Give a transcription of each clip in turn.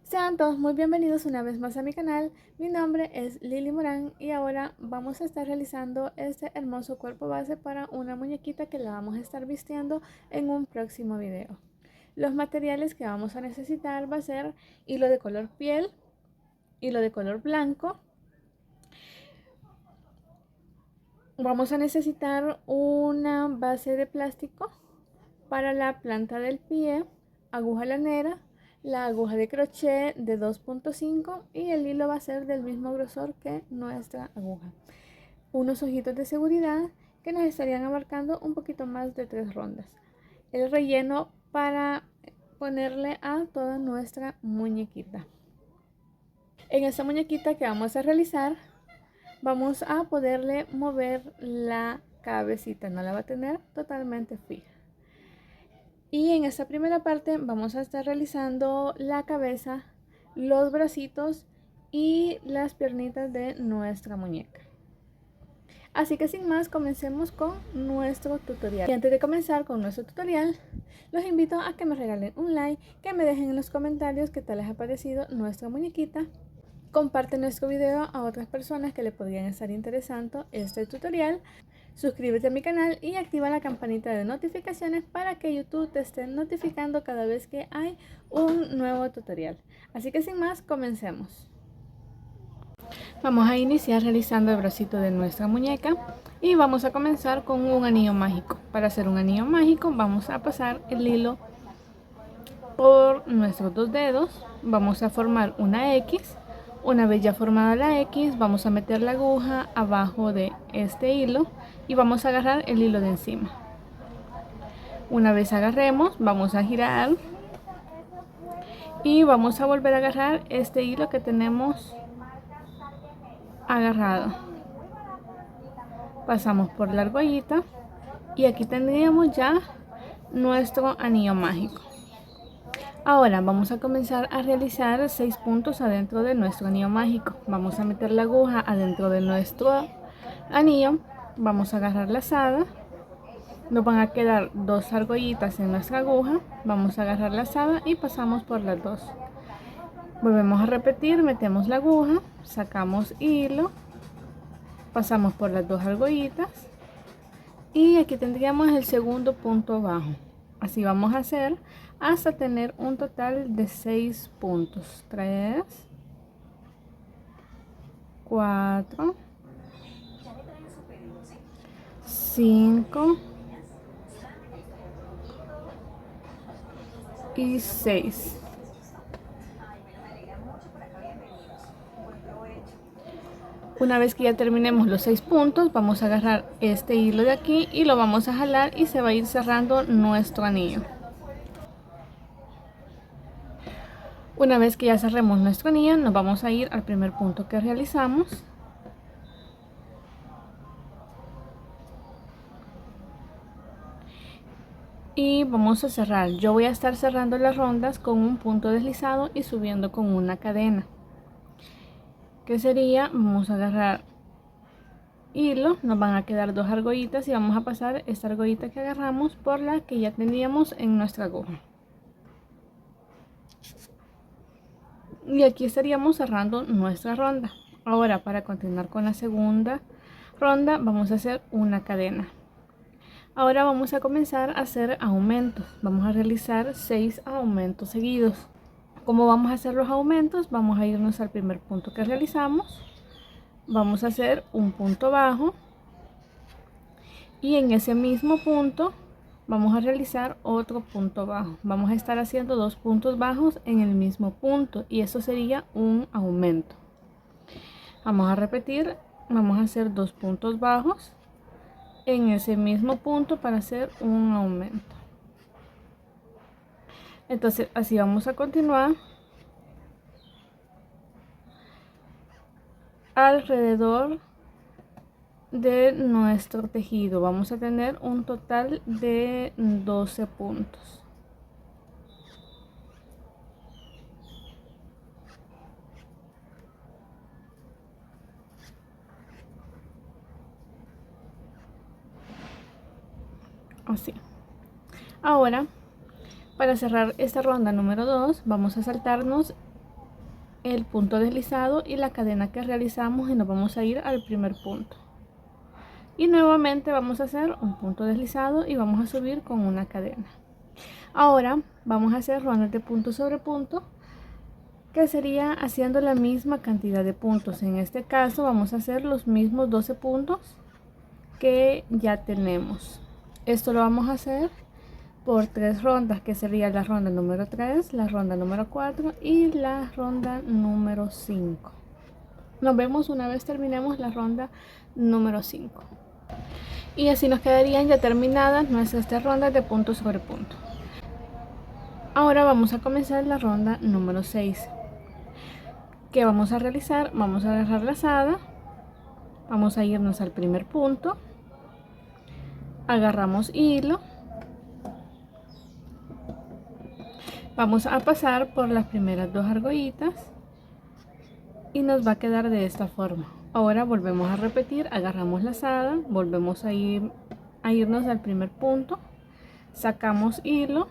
Sean todos muy bienvenidos una vez más a mi canal. Mi nombre es Lili Morán y ahora vamos a estar realizando este hermoso cuerpo base para una muñequita que la vamos a estar vistiendo en un próximo video. Los materiales que vamos a necesitar va a ser hilo de color piel, hilo de color blanco. Vamos a necesitar una base de plástico para la planta del pie, aguja lanera, la aguja de crochet de 2.5 y el hilo va a ser del mismo grosor que nuestra aguja. Unos ojitos de seguridad que nos estarían abarcando un poquito más de 3 rondas. El relleno para ponerle a toda nuestra muñequita. En esta muñequita que vamos a realizar, vamos a poderle mover la cabecita, no la va a tener totalmente fija. Y en esta primera parte vamos a estar realizando la cabeza, los bracitos y las piernitas de nuestra muñeca. Así que sin más, comencemos con nuestro tutorial. Y antes de comenzar con nuestro tutorial, los invito a que me regalen un like, que me dejen en los comentarios qué tal les ha parecido nuestra muñequita. Comparte nuestro video a otras personas que le podrían estar interesando este tutorial. Suscríbete a mi canal y activa la campanita de notificaciones para que YouTube te esté notificando cada vez que hay un nuevo tutorial. Así que sin más, comencemos. Vamos a iniciar realizando el bracito de nuestra muñeca y vamos a comenzar con un anillo mágico. Para hacer un anillo mágico vamos a pasar el hilo por nuestros dos dedos, vamos a formar una X. Una vez ya formada la X, vamos a meter la aguja abajo de este hilo y vamos a agarrar el hilo de encima. Una vez agarremos, vamos a girar y vamos a volver a agarrar este hilo que tenemos agarrado. Pasamos por la argollita y aquí tendríamos ya nuestro anillo mágico. Ahora vamos a comenzar a realizar 6 puntos adentro de nuestro anillo mágico. Vamos a meter la aguja adentro de nuestro anillo, vamos a agarrar la lazada, nos van a quedar 2 argollitas en nuestra aguja, vamos a agarrar la lazada y pasamos por las dos. Volvemos a repetir, metemos la aguja, sacamos hilo, pasamos por las 2 argollitas y aquí tendríamos el segundo punto bajo. Así vamos a hacer hasta tener un total de 6 puntos. 3, 4, 5 y 6. Una vez que ya terminemos los 6 puntos, vamos a agarrar este hilo de aquí y lo vamos a jalar y se va a ir cerrando nuestro anillo. Una vez que ya cerremos nuestro anillo, nos vamos a ir al primer punto que realizamos. Y vamos a cerrar. Yo voy a estar cerrando las rondas con un punto deslizado y subiendo con una cadena. Que sería, vamos a agarrar hilo, nos van a quedar 2 argollitas y vamos a pasar esta argollita que agarramos por la que ya teníamos en nuestra aguja. Y aquí estaríamos cerrando nuestra ronda. Ahora, para continuar con la segunda ronda, vamos a hacer una cadena. Ahora vamos a comenzar a hacer aumentos. Vamos a realizar 6 aumentos seguidos. ¿Cómo vamos a hacer los aumentos? Vamos a irnos al primer punto que realizamos. Vamos a hacer un punto bajo. Y en ese mismo punto vamos a realizar otro punto bajo. Vamos a estar haciendo 2 puntos bajos en el mismo punto y eso sería un aumento. Vamos a repetir, vamos a hacer 2 puntos bajos en ese mismo punto para hacer un aumento. Entonces así vamos a continuar alrededor de nuestro tejido. Vamos a tener un total de 12 puntos. Así. Ahora, para cerrar esta ronda número 2, vamos a saltarnos el punto deslizado y la cadena que realizamos y nos vamos a ir al primer punto. Y nuevamente vamos a hacer un punto deslizado y vamos a subir con una cadena. Ahora vamos a hacer rondas de punto sobre punto, que sería haciendo la misma cantidad de puntos. En este caso vamos a hacer los mismos 12 puntos que ya tenemos. Esto lo vamos a hacer por 3 rondas, que sería la ronda número 3, la ronda número 4 y la ronda número 5. Nos vemos una vez terminemos la ronda número 5. Y así nos quedarían ya terminadas nuestras 3 rondas de punto sobre punto. Ahora vamos a comenzar la ronda número 6. ¿Qué vamos a realizar? Vamos a agarrar lazada, vamos a irnos al primer punto, agarramos hilo, vamos a pasar por las primeras 2 argollitas y nos va a quedar de esta forma. Ahora volvemos a repetir, agarramos lazada, volvemos a irnos al primer punto, sacamos hilo,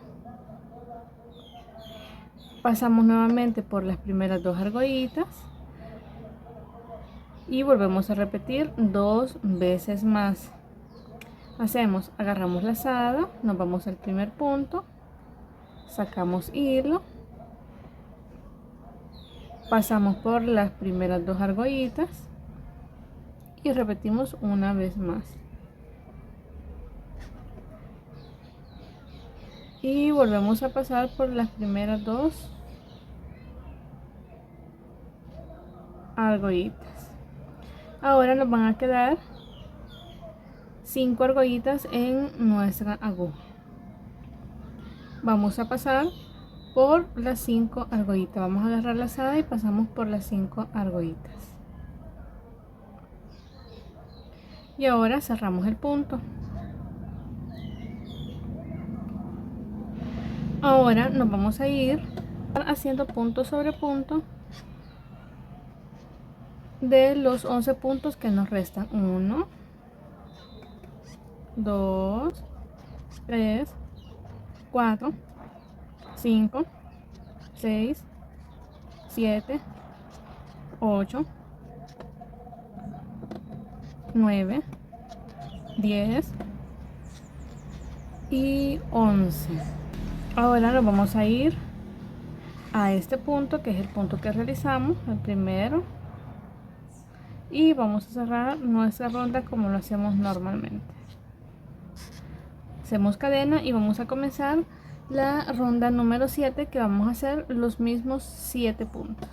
pasamos nuevamente por las primeras 2 argollitas y volvemos a repetir 2 veces más. Hacemos, agarramos lazada, nos vamos al primer punto, sacamos hilo, pasamos por las primeras 2 argollitas y repetimos una vez más. Y volvemos a pasar por las primeras 2 argollitas. Ahora nos van a quedar 5 argollitas en nuestra aguja. Vamos a pasar por las 5 argollitas. Vamos a agarrar la lazada y pasamos por las 5 argollitas. Y ahora cerramos el punto. Ahora nos vamos a ir haciendo punto sobre punto de los 11 puntos que nos restan. 1, 2, 3, 4, 5, 6, 7, 8, 9, 10 y 11. Ahora nos vamos a ir a este punto, que es el punto que realizamos, el primero, y vamos a cerrar nuestra ronda como lo hacemos normalmente. Hacemos cadena y vamos a comenzar la ronda número 7, que vamos a hacer los mismos 7 puntos.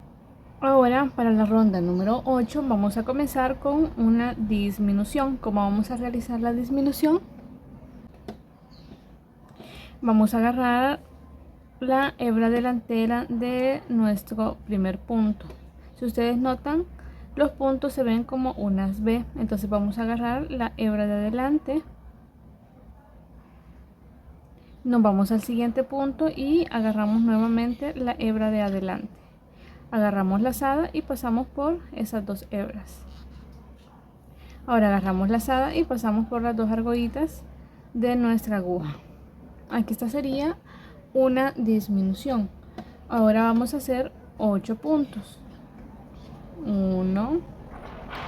Ahora para la ronda número 8 vamos a comenzar con una disminución. ¿Cómo vamos a realizar la disminución? Vamos a agarrar la hebra delantera de nuestro primer punto. Si ustedes notan, los puntos se ven como unas V, entonces vamos a agarrar la hebra de adelante, nos vamos al siguiente punto y agarramos nuevamente la hebra de adelante, agarramos lazada y pasamos por esas 2 hebras. Ahora agarramos lazada y pasamos por las 2 argollitas de nuestra aguja. Aquí esta sería una disminución. Ahora vamos a hacer 8 puntos. 1,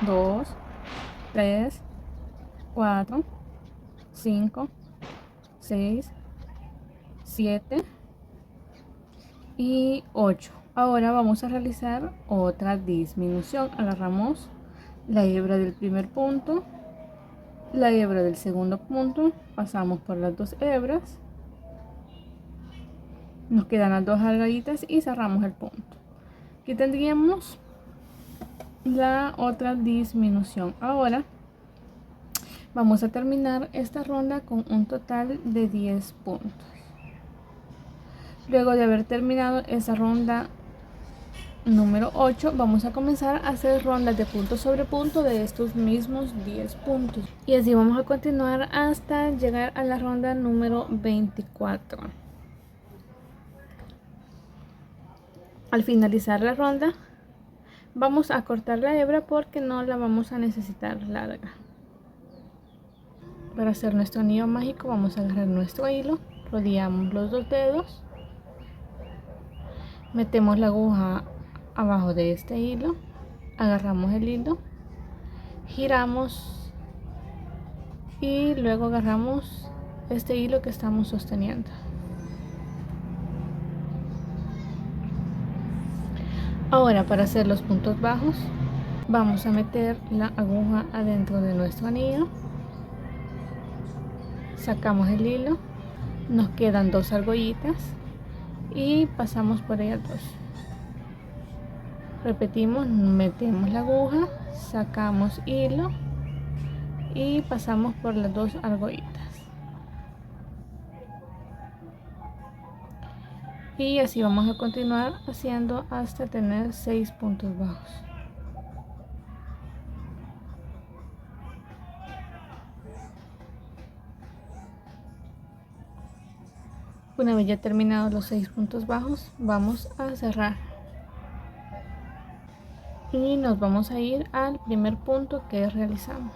2, 3, 4, 5, 6, 7 y 8. Ahora vamos a realizar otra disminución. Agarramos la hebra del primer punto, la hebra del segundo punto, pasamos por las 2 hebras, nos quedan las 2 argollitas y cerramos el punto. Aquí tendríamos la otra disminución. Ahora vamos a terminar esta ronda con un total de 10 puntos. Luego de haber terminado esa ronda número 8, vamos a comenzar a hacer rondas de punto sobre punto de estos mismos 10 puntos. Y así vamos a continuar hasta llegar a la ronda número 24. Al finalizar la ronda, vamos a cortar la hebra porque no la vamos a necesitar larga. Para hacer nuestro anillo mágico vamos a agarrar nuestro hilo, rodeamos los 2 dedos, metemos la aguja abajo de este hilo, agarramos el hilo, giramos y luego agarramos este hilo que estamos sosteniendo. Ahora, para hacer los puntos bajos, vamos a meter la aguja adentro de nuestro anillo, sacamos el hilo, nos quedan 2 argollitas y pasamos por ellas 2. Repetimos, metemos la aguja, sacamos hilo y pasamos por las 2 argollitas. Y así vamos a continuar haciendo hasta tener 6 puntos bajos. Una vez ya terminados los 6 puntos bajos, vamos a cerrar. Y nos vamos a ir al primer punto que realizamos.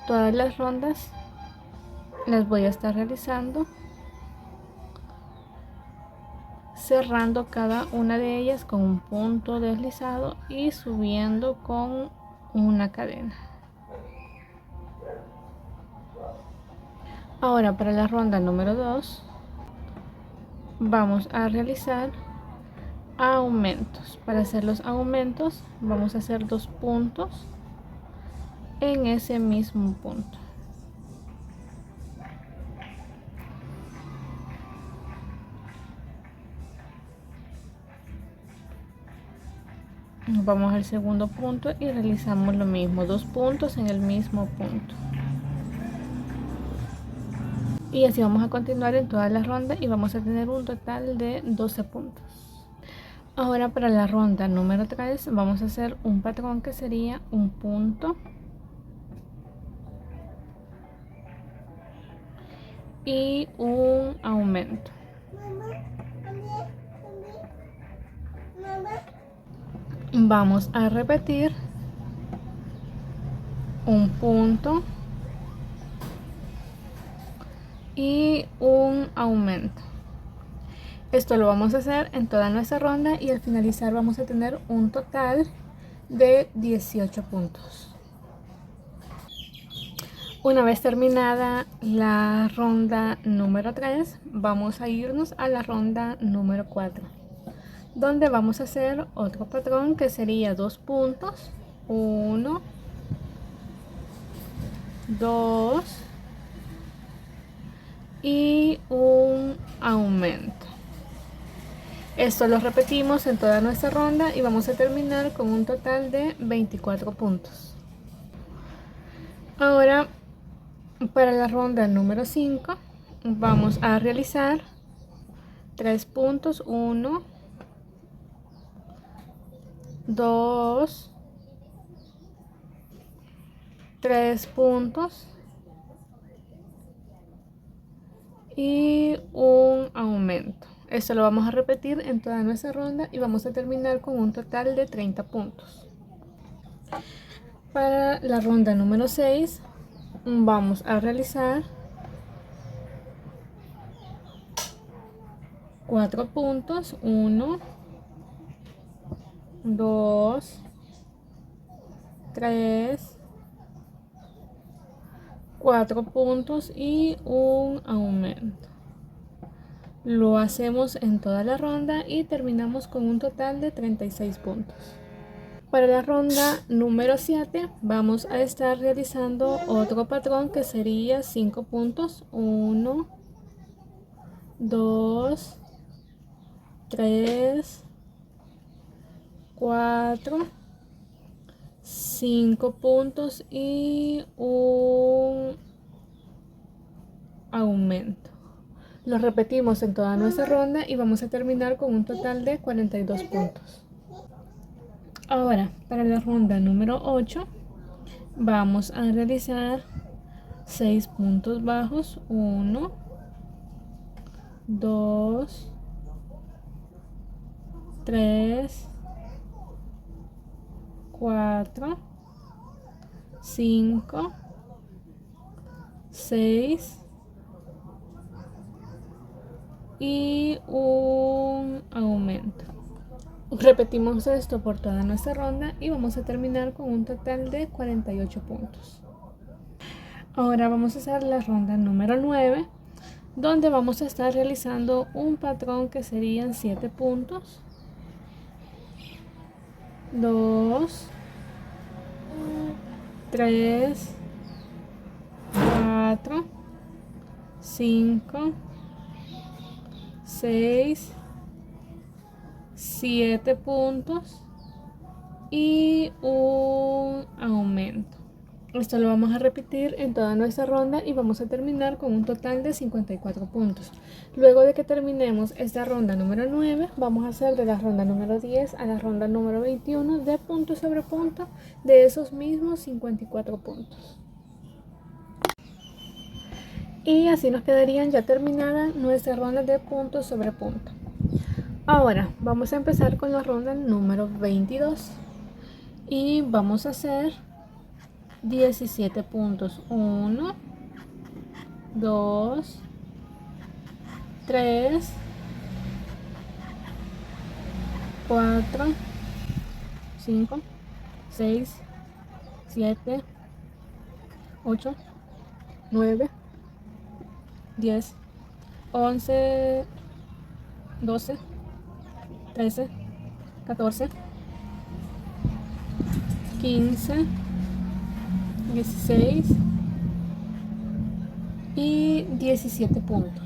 Todas las rondas las voy a estar realizando cerrando cada una de ellas con un punto deslizado y subiendo con una cadena. Ahora, para la ronda número 2 vamos a realizar aumentos. Para hacer los aumentos vamos a hacer 2 puntos en ese mismo punto. Nos vamos al segundo punto y realizamos lo mismo, 2 puntos en el mismo punto. Y así vamos a continuar en toda la ronda y vamos a tener un total de 12 puntos. Ahora, para la ronda número 3 vamos a hacer un patrón que sería un punto y un aumento. Vamos a repetir un punto y un aumento. Esto lo vamos a hacer en toda nuestra ronda y al finalizar vamos a tener un total de 18 puntos. Una vez terminada la ronda número 3, vamos a irnos a la ronda número 4, donde vamos a hacer otro patrón que sería 2 puntos, 1, 2 y un aumento. Esto lo repetimos en toda nuestra ronda y vamos a terminar con un total de 24 puntos. Ahora, para la ronda número 5 vamos a realizar 3 puntos, 1, 2, 3 puntos y un aumento. Esto lo vamos a repetir en toda nuestra ronda y vamos a terminar con un total de 30 puntos. Para la ronda número 6 vamos a realizar 4 puntos, 1, 2, 3, 4 puntos y un aumento. Lo hacemos en toda la ronda y terminamos con un total de 36 puntos. Para la ronda número 7 vamos a estar realizando otro patrón que sería 5 puntos, 1, 2, 3, 4, 5 puntos y un aumento. Lo repetimos en toda nuestra ronda y vamos a terminar con un total de 42 puntos. Ahora, para la ronda número 8 vamos a realizar 6 puntos bajos, 1, 2, 3, 4, 5, 6, y un aumento. Repetimos esto por toda nuestra ronda y vamos a terminar con un total de 48 puntos. Ahora vamos a hacer la ronda número 9, donde vamos a estar realizando un patrón que serían 7 puntos, 2, 3, 4, 5, 6, 7 puntos y un aumento. Esto lo vamos a repetir en toda nuestra ronda y vamos a terminar con un total de 54 puntos. Luego de que terminemos esta ronda número 9, vamos a hacer de la ronda número 10 a la ronda número 21 de punto sobre punto de esos mismos 54 puntos. Y así nos quedarían ya terminadas nuestras rondas de punto sobre punto. Ahora vamos a empezar con la ronda número 22 y vamos a hacer 17 puntos. 1, 2, 3, 4, 5, 6, 7, 8, 9, 10, 11, 12, 13, 14, 15, 16 y 17 puntos.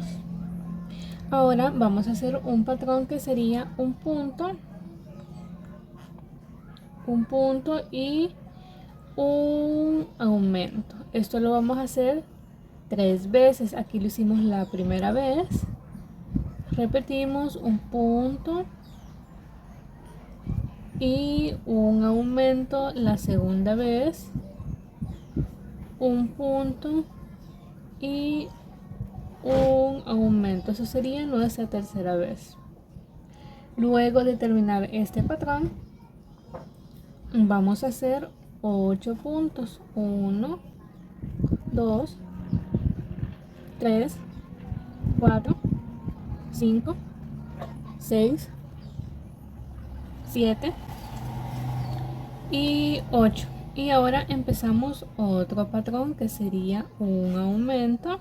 Ahora vamos a hacer un patrón que sería un punto y un aumento. Esto lo vamos a hacer 3 veces. Aquí lo hicimos la primera vez, repetimos un punto y un aumento la segunda vez, un punto y un aumento. Eso sería nuestra tercera vez. Luego de terminar este patrón, vamos a hacer 8 puntos. 1, 2, 3, 4, 5, 6, 7 y 8. Y ahora empezamos otro patrón que sería un aumento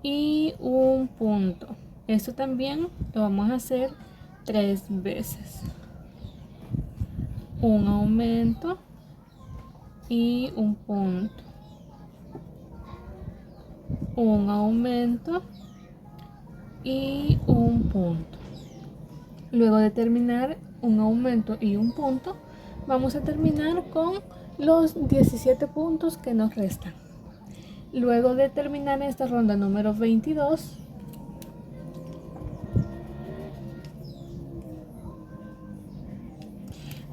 y un punto. Esto también lo vamos a hacer 3 veces. Un aumento y un punto. Un aumento y un punto. Luego de terminar un aumento y un punto, vamos a terminar con los 17 puntos que nos restan. Luego de terminar esta ronda número 22,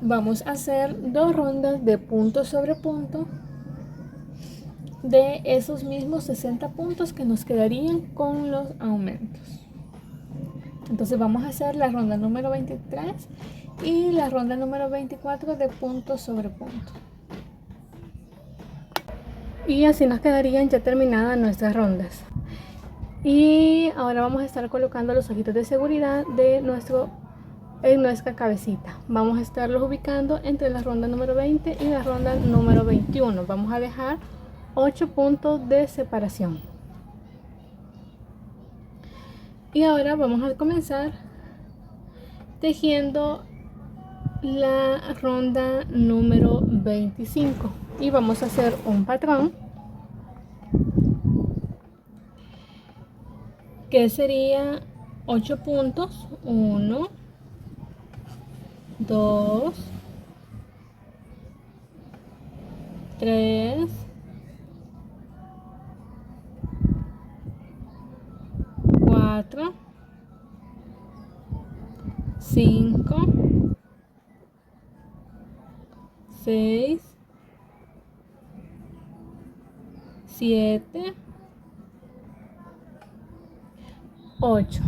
vamos a hacer 2 rondas de punto sobre punto de esos mismos 60 puntos que nos quedarían con los aumentos. Entonces vamos a hacer la ronda número 23 y la ronda número 24 de punto sobre punto. Y así nos quedarían ya terminadas nuestras rondas. Y ahora vamos a estar colocando los ojitos de seguridad de en nuestra cabecita. Vamos a estarlos ubicando entre la ronda número 20 y la ronda número 21. Vamos a dejar 8 puntos de separación. Y ahora vamos a comenzar tejiendo la ronda número 25 y vamos a hacer un patrón que sería 8 puntos. 1, 2, 3, 4, 5, 6, 7, 8.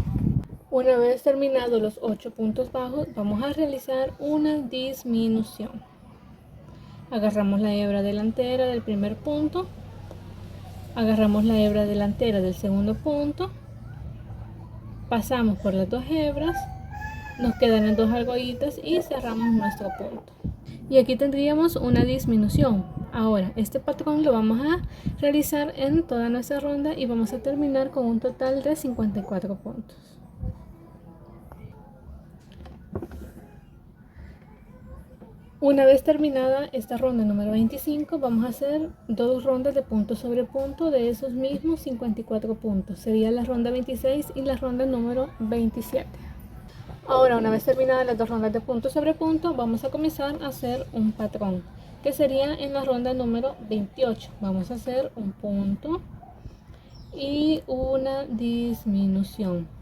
Una vez terminados los 8 puntos bajos, vamos a realizar una disminución. Agarramos la hebra delantera del primer punto Agarramos la hebra delantera del segundo punto, pasamos por las dos hebras, nos quedan las dos argollitas y cerramos nuestro punto. Y aquí tendríamos una disminución. Ahora este patrón lo vamos a realizar en toda nuestra ronda y vamos a terminar con un total de 54 puntos. Una vez terminada esta ronda número 25, vamos a hacer dos rondas de punto sobre punto de esos mismos 54 puntos. Sería la ronda 26 y la ronda número 27. Ahora, una vez terminadas las dos rondas de punto sobre punto, vamos a comenzar a hacer un patrón, que sería en la ronda número 28. Vamos a hacer un punto y una disminución.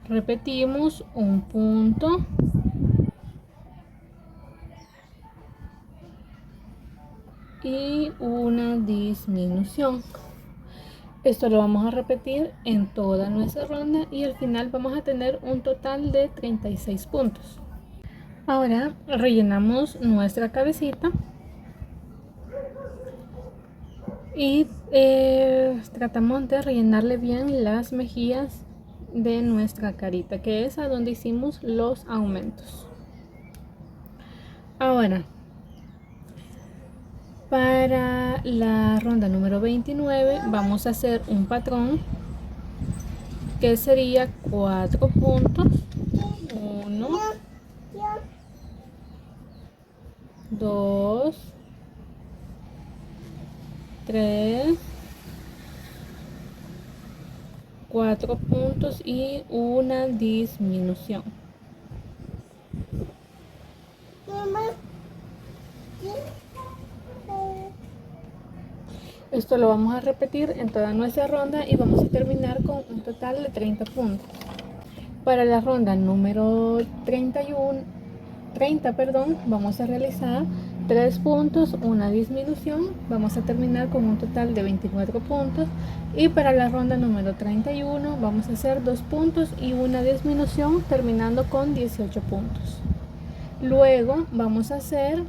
Repetimos un punto y una disminución. Esto lo vamos a repetir en toda nuestra ronda y al final vamos a tener un total de 36 puntos. Ahora rellenamos nuestra cabecita y tratamos de rellenarle bien las mejillas de nuestra carita, que es a donde hicimos los aumentos. Ahora, para la ronda número 29 vamos a hacer un patrón que sería 4 puntos, 1, 2, 3, 4 puntos y una disminución. Esto lo vamos a repetir en toda nuestra ronda y vamos a terminar con un total de 30 puntos. Para la ronda número 30, vamos a realizar 3 puntos, una disminución, vamos a terminar con un total de 24 puntos. Y para la ronda número 31 vamos a hacer 2 puntos y una disminución, terminando con 18 puntos. Luego vamos a hacer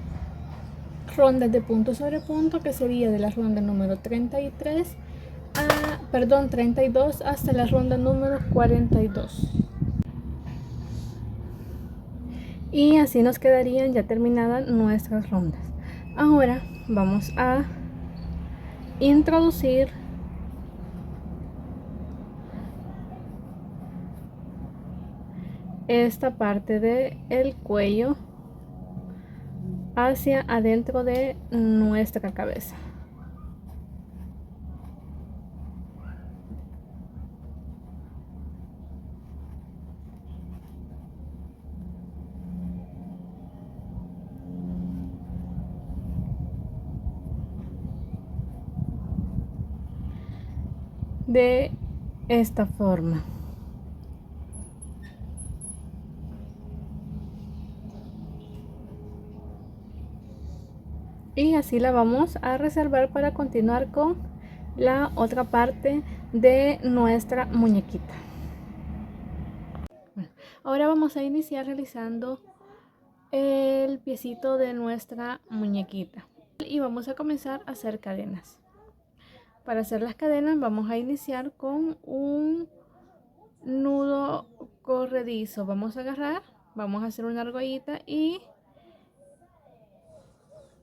rondas de punto sobre punto, que sería de la ronda número 32 hasta la ronda número 42. Y así nos quedarían ya terminadas nuestras rondas. Ahora vamos a introducir esta parte del cuello hacia adentro de nuestra cabeza. De esta forma. Y así la vamos a reservar para continuar con la otra parte de nuestra muñequita. Bueno, ahora vamos a iniciar realizando el piecito de nuestra muñequita y vamos a comenzar a hacer cadenas. Para hacer las cadenas vamos a iniciar con un nudo corredizo. Vamos a agarrar, vamos a hacer una argollita y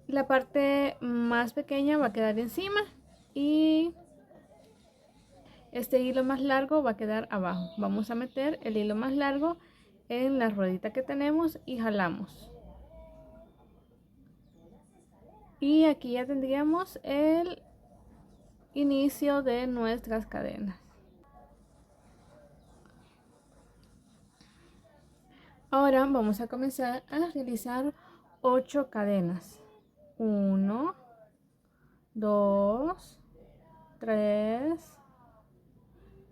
la parte más pequeña va a quedar encima y este hilo más largo va a quedar abajo. Vamos a meter el hilo más largo en la ruedita que tenemos y jalamos. Y aquí ya tendríamos el inicio de nuestras cadenas. Ahora vamos a comenzar a realizar 8 cadenas. 1, 2, 3,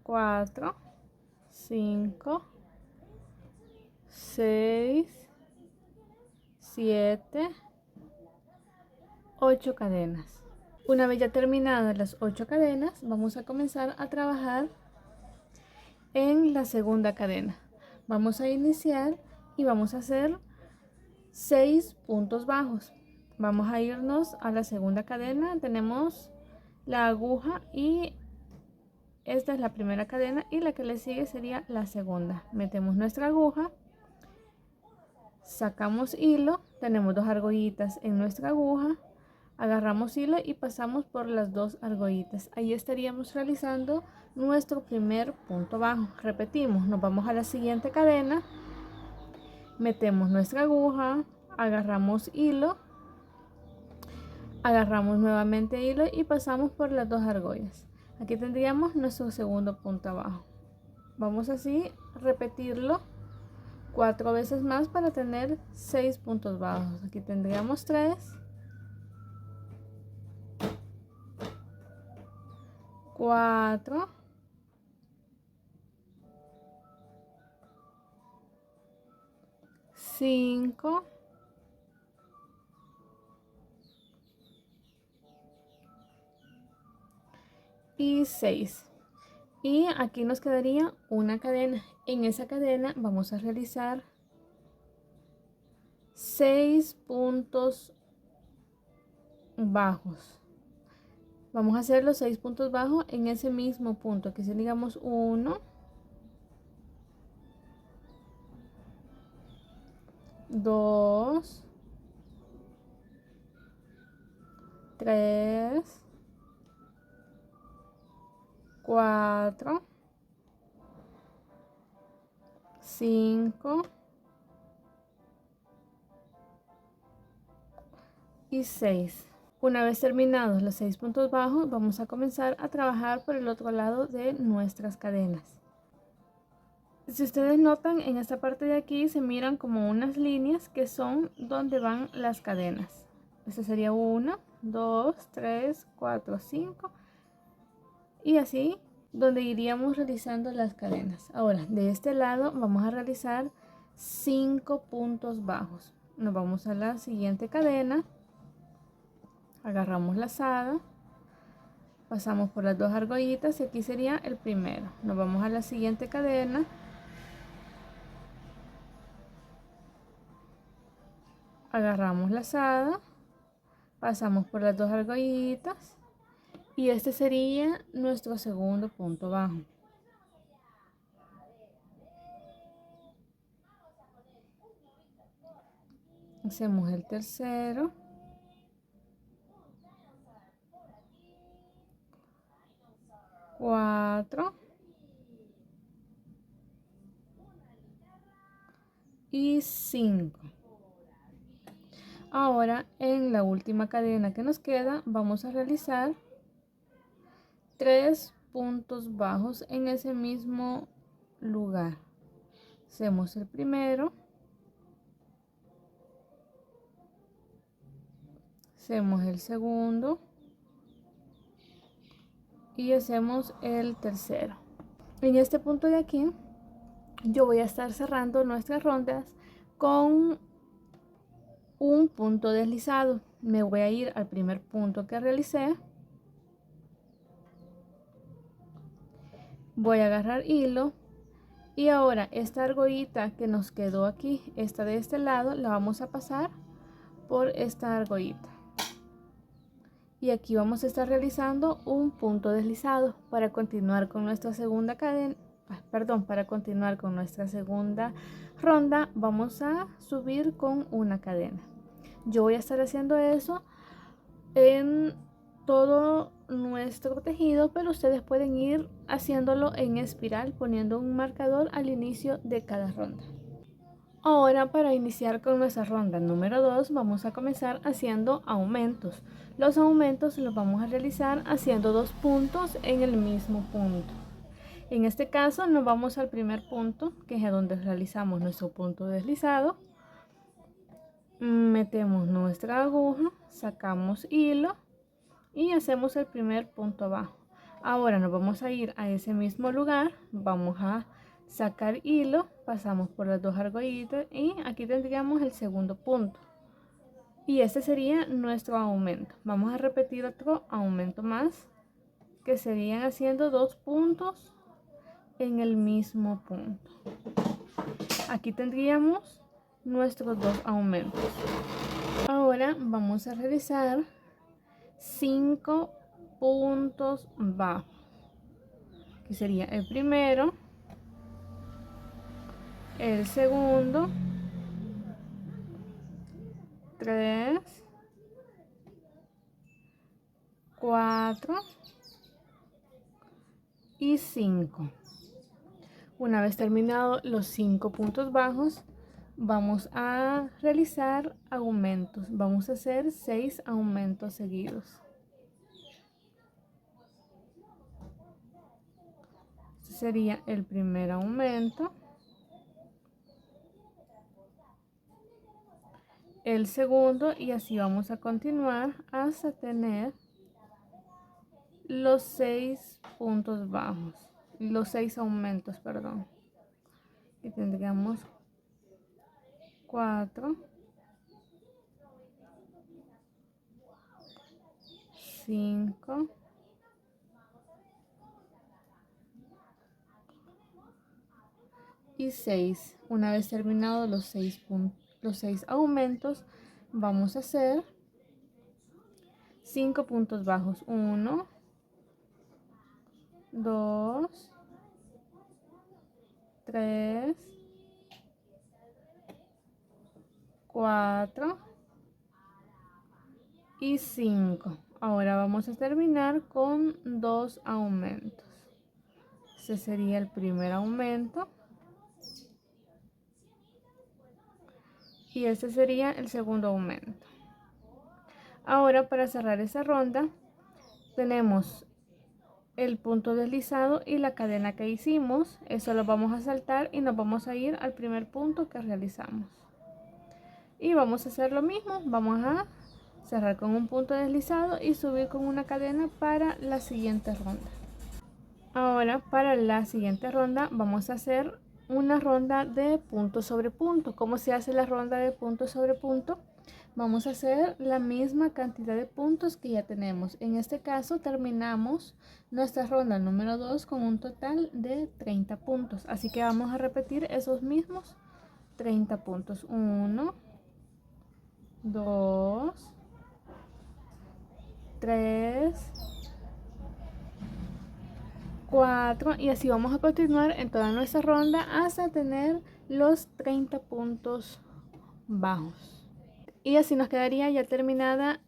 4, 5, 6, 7, 8 cadenas. Una vez ya terminadas las 8 cadenas, vamos a comenzar a trabajar en la segunda cadena. Vamos a iniciar y vamos a hacer 6 puntos bajos. Vamos a irnos a la segunda cadena. Tenemos la aguja y esta es la primera cadena y la que le sigue sería la segunda. Metemos nuestra aguja, sacamos hilo, tenemos 2 argollitas en nuestra aguja, agarramos hilo y pasamos por las 2 argollitas. Ahí estaríamos realizando nuestro primer punto bajo. Repetimos, nos vamos a la siguiente cadena, metemos nuestra aguja, agarramos hilo, agarramos nuevamente hilo y pasamos por las 2 argollas. Aquí tendríamos nuestro segundo punto abajo. Vamos así a repetirlo 4 veces más para tener 6 puntos bajos. Aquí tendríamos 3, 4, 5, y 6. Y aquí nos quedaría una cadena. En esa cadena vamos a realizar 6 puntos bajos. Vamos a hacer los 6 puntos bajos en ese mismo punto, que si digamos 1, 2, 3, 4, 5 y 6. Una vez terminados los 6 puntos bajos, vamos a comenzar a trabajar por el otro lado de nuestras cadenas. Si ustedes notan, en esta parte de aquí se miran como unas líneas que son donde van las cadenas. Esta sería 1, 2, 3, 4, 5 y así donde iríamos realizando las cadenas. Ahora, de este lado vamos a realizar 5 puntos bajos. Nos vamos a la siguiente cadena, agarramos lazada, pasamos por las 2 argollitas y aquí sería el primero. Nos vamos a la siguiente cadena, agarramos lazada, pasamos por las 2 argollitas y este sería nuestro segundo punto bajo. Hacemos el tercero, cuatro y 5. Ahora en la última cadena que nos queda vamos a realizar 3 puntos bajos en ese mismo lugar. Hacemos el primero, hacemos el segundo y hacemos el tercero. En este punto de aquí yo voy a estar cerrando nuestras rondas con un punto deslizado. Me voy a ir al primer punto que realicé, voy a agarrar hilo y ahora esta argollita que nos quedó aquí, esta de este lado, la vamos a pasar por esta argollita y aquí vamos a estar realizando un punto deslizado para continuar con nuestra segunda cadena. Para continuar con nuestra segunda ronda vamos a subir con una cadena. Yo voy a estar haciendo eso en todo nuestro tejido, pero ustedes pueden ir haciéndolo en espiral poniendo un marcador al inicio de cada ronda. Ahora, para iniciar con nuestra ronda número 2 vamos a comenzar haciendo aumentos. Los aumentos los vamos a realizar haciendo 2 puntos en el mismo punto. En este caso nos vamos al primer punto, que es a donde realizamos nuestro punto deslizado. Metemos nuestra aguja, sacamos hilo y hacemos el primer punto abajo. Ahora nos vamos a ir a ese mismo lugar, vamos a sacar hilo, pasamos por las 2 argollitas y aquí tendríamos el segundo punto. Y este sería nuestro aumento. Vamos a repetir otro aumento más, que serían haciendo 2 puntos en el mismo punto. Aquí tendríamos nuestros 2 aumentos. Ahora vamos a realizar 5 puntos bajos. Aquí sería el primero, el segundo, 3, 4 y 5. Una vez terminados los 5 puntos bajos, vamos a realizar aumentos. Vamos a hacer 6 aumentos seguidos. Este sería el primer aumento, el segundo, y así vamos a continuar hasta tener los 6 puntos bajos, los 6 aumentos, perdón. Y tendríamos 4, 5, y 6. Una vez terminados los 6 aumentos, vamos a hacer 5 puntos bajos. 1, 2, 3, 4 y 5. Ahora vamos a terminar con 2 aumentos. Ese sería el primer aumento. Y este sería el segundo aumento. Ahora, para cerrar esa ronda, tenemos el punto deslizado y la cadena que hicimos. Eso lo vamos a saltar y nos vamos a ir al primer punto que realizamos. Y vamos a hacer lo mismo. Vamos a cerrar con un punto deslizado y subir con una cadena para la siguiente ronda. Ahora, para la siguiente ronda, vamos a hacer una ronda de punto sobre punto. ¿Cómo se hace la ronda de punto sobre punto? Vamos a hacer la misma cantidad de puntos que ya tenemos. En este caso terminamos nuestra ronda número 2 con un total de 30 puntos. Así que vamos a repetir esos mismos 30 puntos. 1, 2, 3, 4, y así vamos a continuar en toda nuestra ronda hasta tener los 30 puntos bajos. Y así nos quedaría ya terminada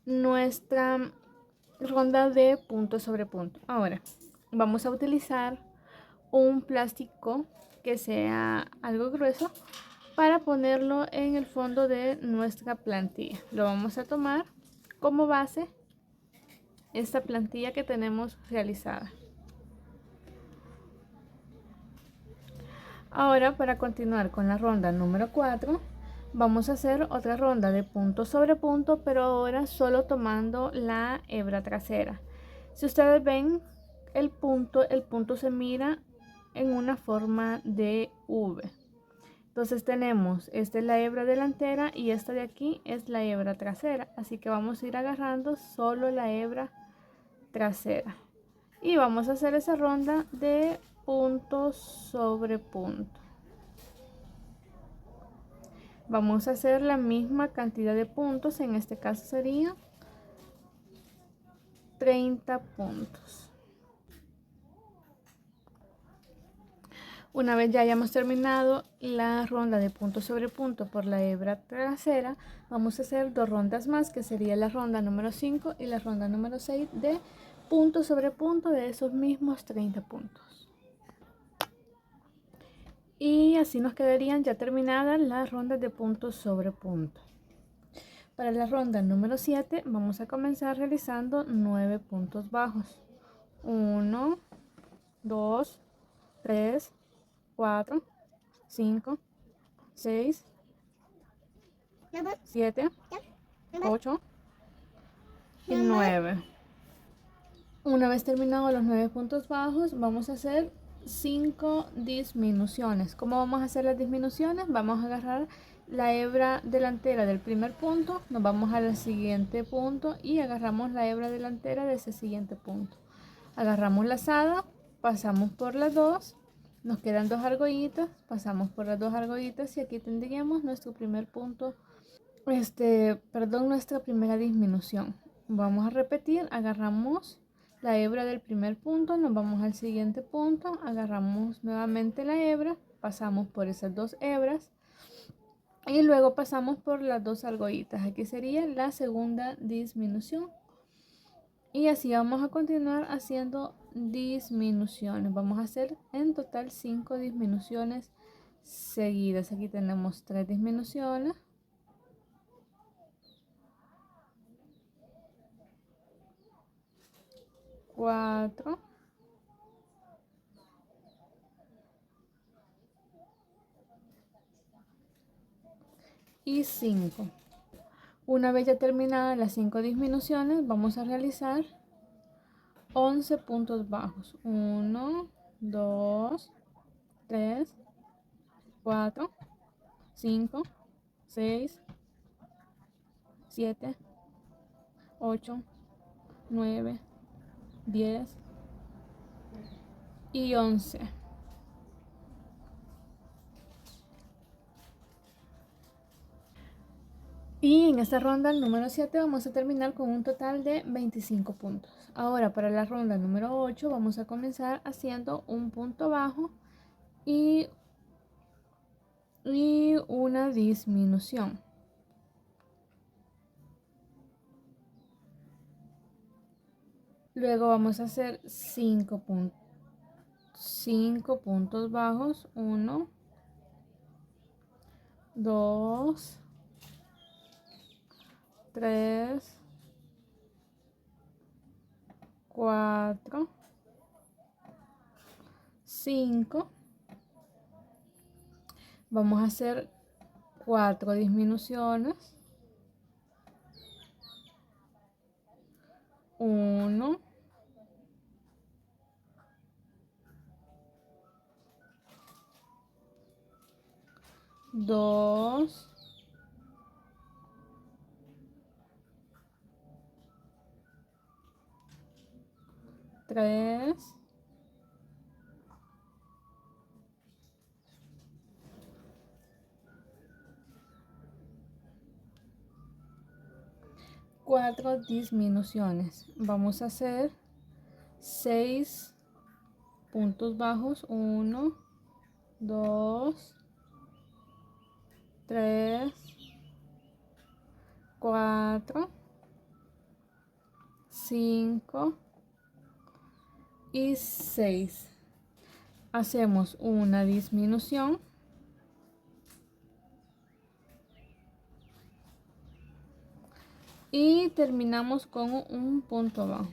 nuestra ronda de punto sobre punto. Ahora vamos a utilizar un plástico que sea algo grueso para ponerlo en el fondo de nuestra plantilla. Lo vamos a tomar como base esta plantilla que tenemos realizada. Ahora, para continuar con la ronda número 4, vamos a hacer otra ronda de punto sobre punto, pero ahora solo tomando la hebra trasera. Si ustedes ven el punto se mira en una forma de V. Entonces tenemos, esta es la hebra delantera y esta de aquí es la hebra trasera. Así que vamos a ir agarrando solo la hebra trasera. Y vamos a hacer esa ronda de punto sobre punto. Vamos a hacer la misma cantidad de puntos, en este caso sería 30 puntos. Una vez ya hayamos terminado la ronda de punto sobre punto por la hebra trasera, vamos a hacer 2 rondas más, que sería la ronda número 5 y la ronda número 6 de punto sobre punto de esos mismos 30 puntos. Y así nos quedarían ya terminadas las rondas de punto sobre punto. Para la ronda número 7 vamos a comenzar realizando 9 puntos bajos. 1, 2, 3, 4, 5, 6, 7, 8 y 9. Una vez terminados los 9 puntos bajos, vamos a hacer 5 disminuciones. ¿Cómo vamos a hacer las disminuciones? Vamos a agarrar la hebra delantera del primer punto, nos vamos al siguiente punto y agarramos la hebra delantera de ese siguiente punto. Agarramos lazada pasamos por las dos, nos quedan dos argollitas, pasamos por las dos argollitas y aquí tendríamos nuestro primer punto, nuestra primera disminución. Vamos a repetir, agarramos la hebra del primer punto, nos vamos al siguiente punto, agarramos nuevamente la hebra, pasamos por esas dos hebras y luego pasamos por las dos argollitas. Aquí sería la segunda disminución. Y así vamos a continuar haciendo disminuciones. Vamos a hacer en total 5 disminuciones seguidas. Aquí tenemos 3 disminuciones. Cuatro. Y 5. Una vez ya terminadas las 5 disminuciones, vamos a realizar 11 puntos bajos. 1, 2, 3, 4, 5, 6, 7, 8, 9, 10 y 11. Y en esta ronda número 7 vamos a terminar con un total de 25 puntos. Ahora para la ronda número 8 vamos a comenzar haciendo un punto bajo y una disminución. Luego vamos a hacer 5 puntos bajos. 1, 2, 3, 4, 5. Vamos a hacer 4 disminuciones. 1, 2, 3, 4 disminuciones. Vamos a hacer 6 puntos bajos. 1, 2, 3, 4, 5 y 6. Hacemos una disminución. Y terminamos con un punto bajo.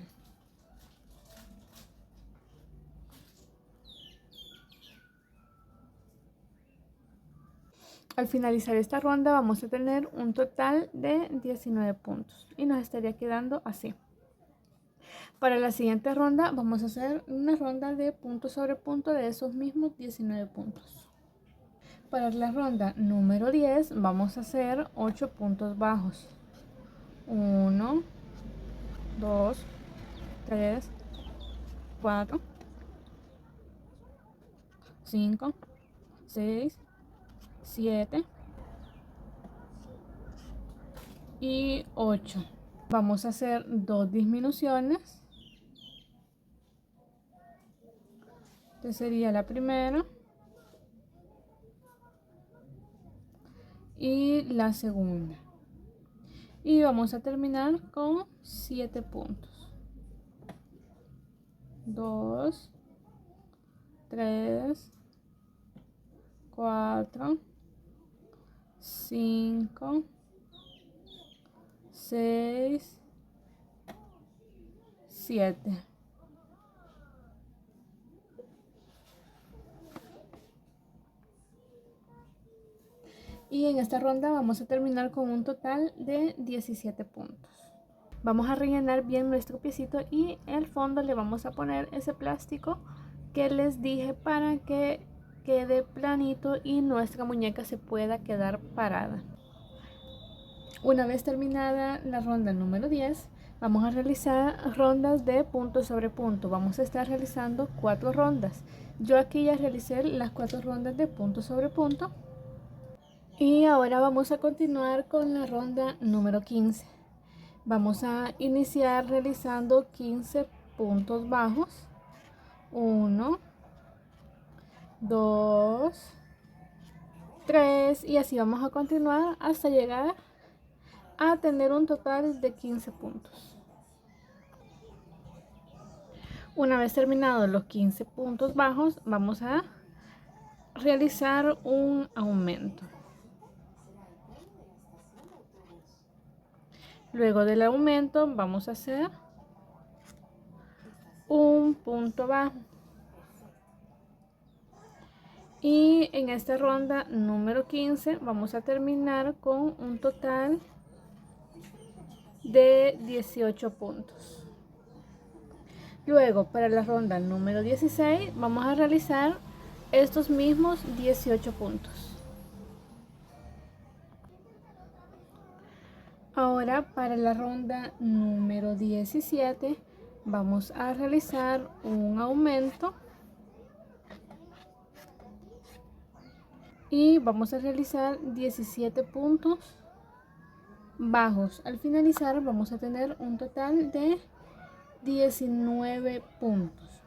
Al finalizar esta ronda vamos a tener un total de 19 puntos y nos estaría quedando así. Para la siguiente ronda vamos a hacer una ronda de punto sobre punto de esos mismos 19 puntos. Para la ronda número 10 vamos a hacer 8 puntos bajos. 1, 2, 3, 4, 5, 6, 7 y 8. Vamos a hacer 2 disminuciones. Esta sería la primera y la segunda. Y vamos a terminar con 7 puntos. 2, 3, 4, 5, 6, 7. Y en esta ronda vamos a terminar con un total de 17 puntos. Vamos a rellenar bien nuestro piecito y el fondo le vamos a poner ese plástico que les dije para que quede planito y nuestra muñeca se pueda quedar parada. Una vez terminada la ronda número 10, Vamos a realizar rondas de punto sobre punto. Vamos a estar realizando 4 rondas. Yo aquí ya realicé las 4 rondas de punto sobre punto. Y ahora vamos a continuar con la ronda número 15. Vamos a iniciar realizando 15 puntos bajos. 1, 2, 3 y así vamos a continuar hasta llegar a tener un total de 15 puntos. Una vez terminados los 15 puntos bajos, vamos a realizar un aumento. Luego del aumento vamos a hacer un punto bajo. Y en esta ronda número 15 vamos a terminar con un total de 18 puntos. Luego para la ronda número 16 vamos a realizar estos mismos 18 puntos. Ahora para la ronda número 17 vamos a realizar un aumento y vamos a realizar 17 puntos bajos. Al finalizar vamos a tener un total de 19 puntos.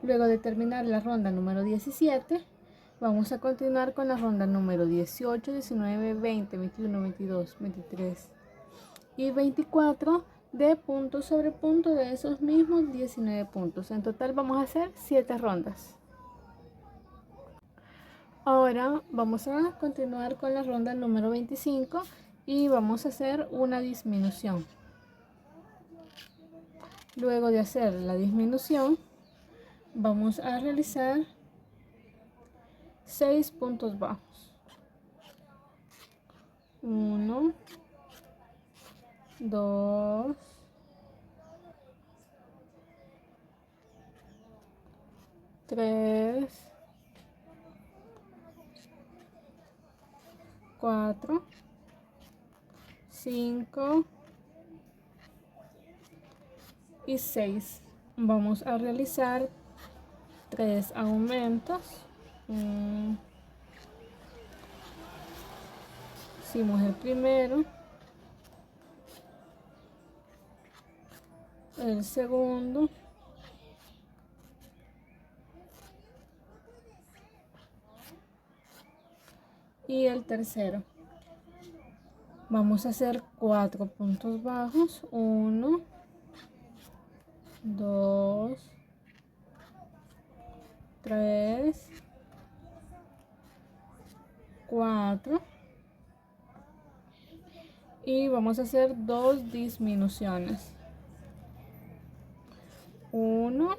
Luego de terminar la ronda número 17 vamos a continuar con la ronda número 18, 19, 20, 21, 22, 23 y 24 de punto sobre punto de esos mismos 19 puntos. En total vamos a hacer 7 rondas. Ahora vamos a continuar con la ronda número 25 y vamos a hacer una disminución. Luego de hacer la disminución vamos a realizar 6 puntos bajos. 1, 2, 3, 4, 5 y 6. Vamos a realizar 3 aumentos. Hicimos el primero, el segundo, y el tercero. Vamos a hacer 4 puntos bajos. 1, 2, 3, 4 y vamos a hacer 2 disminuciones. 1,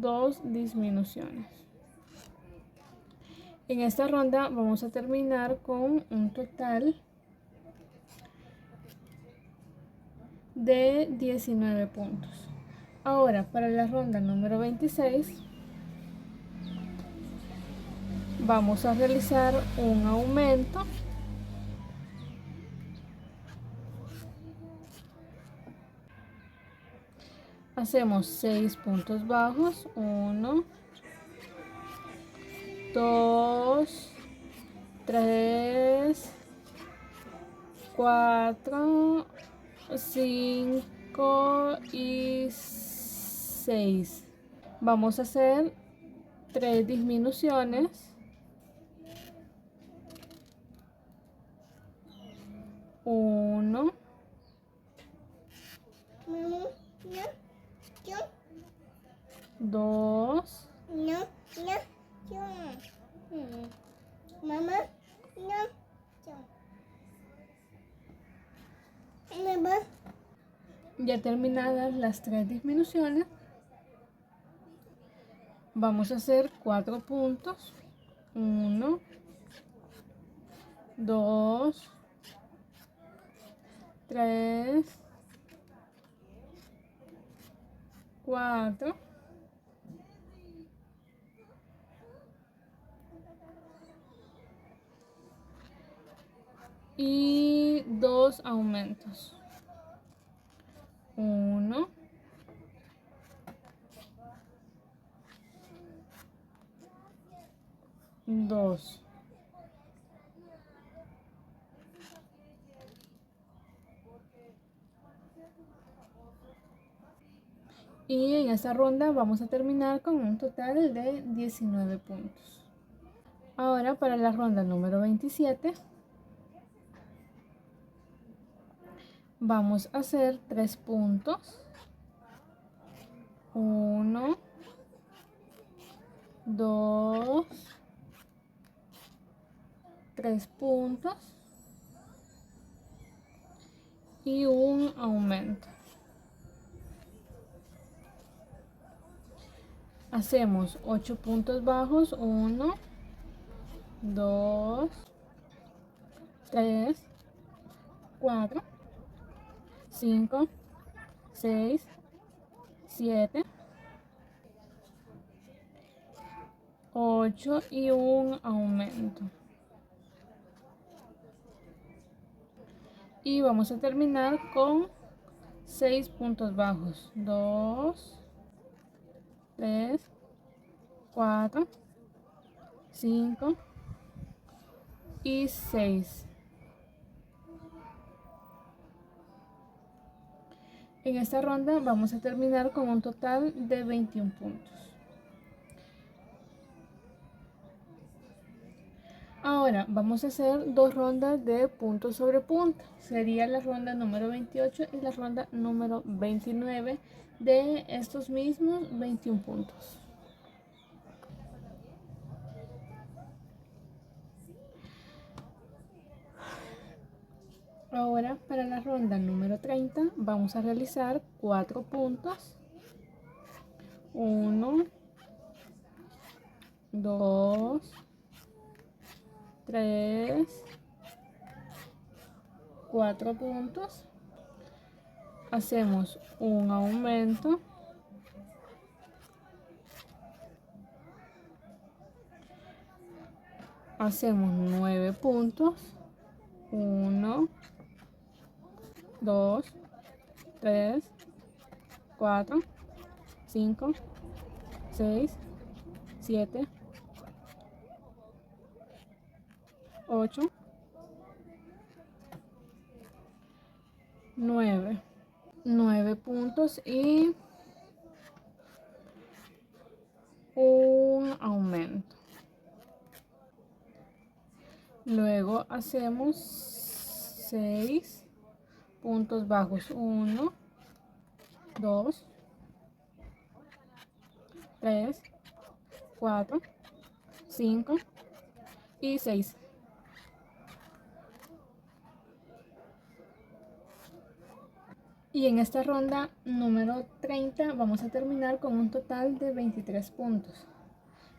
2 disminuciones. En esta ronda vamos a terminar con un total de 19 puntos. Ahora para la ronda número 26 vamos a realizar un aumento hacemos 6 puntos bajos. 1, 2, 3, 4, 5 y 6. Vamos a hacer 3 disminuciones. 1, 2, ya terminadas las 3 disminuciones, vamos a hacer 4 puntos. 1, 2, 3, 4 y 2 aumentos. 1, 2. Y en esta ronda vamos a terminar con un total de 19 puntos. Ahora para la ronda número 27 vamos a hacer 3 puntos. 1, 2, 3 puntos y un aumento. Hacemos 8 puntos bajos, 1, 2, 3, 4, 5, 6, 7, 8 y un aumento. Y vamos a terminar con 6 puntos bajos, 2, 3, 4, 5 y 6. En esta ronda vamos a terminar con un total de 21 puntos. Ahora vamos a hacer 2 rondas de punto sobre punto. Sería la ronda número 28 y la ronda número 29 de estos mismos 21 puntos. Ahora para la ronda número 30 vamos a realizar 4 puntos. 1, 2, 3, 4 puntos. Hacemos un aumento. Hacemos 9 puntos. 1, 2, 3, 4, 5, 6, 7, 8, 9. 9 puntos y un aumento. Luego hacemos 6 puntos bajos. 1, 2, 3, 4, 5 y 6. Y en esta ronda número 30 vamos a terminar con un total de 23 puntos.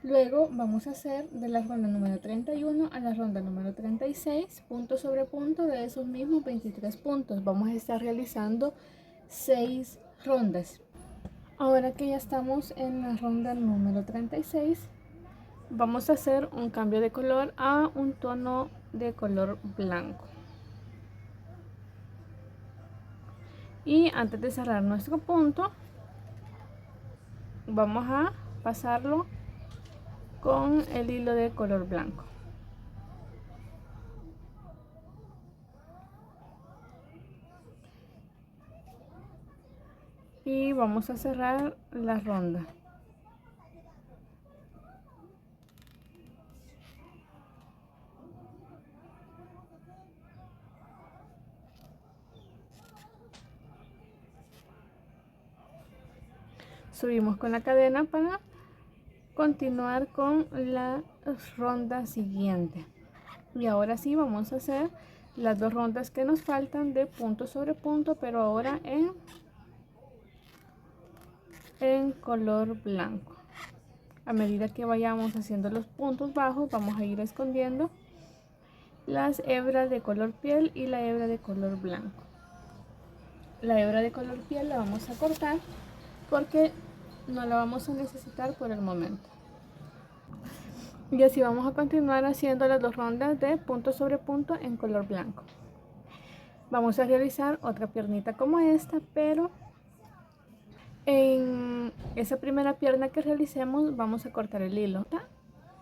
Luego vamos a hacer de la ronda número 31 a la ronda número 36, punto sobre punto de esos mismos 23 puntos. Vamos a estar realizando 6 rondas. Ahora que ya estamos en la ronda número 36, vamos a hacer un cambio de color a un tono de color blanco. Y antes de cerrar nuestro punto, vamos a pasarlo con el hilo de color blanco. Y vamos a cerrar la ronda. Subimos con la cadena para continuar con la ronda siguiente. Y ahora sí vamos a hacer las 2 rondas que nos faltan de punto sobre punto, pero ahora en color blanco. A medida que vayamos haciendo los puntos bajos, vamos a ir escondiendo las hebras de color piel y la hebra de color blanco. La hebra de color piel la vamos a cortar porque no la vamos a necesitar por el momento. Y así vamos a continuar haciendo las 2 rondas de punto sobre punto en color blanco. Vamos a realizar otra piernita como esta, pero en esa primera pierna que realicemos vamos a cortar el hilo.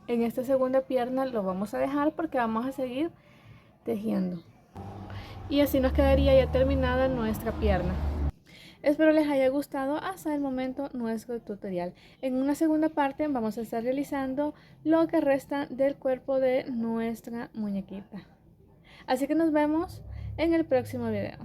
En esta segunda pierna lo vamos a dejar porque vamos a seguir tejiendo. Y así nos quedaría ya terminada nuestra pierna. Espero les haya gustado hasta el momento nuestro tutorial. En una segunda parte vamos a estar realizando lo que resta del cuerpo de nuestra muñequita. Así que nos vemos en el próximo video.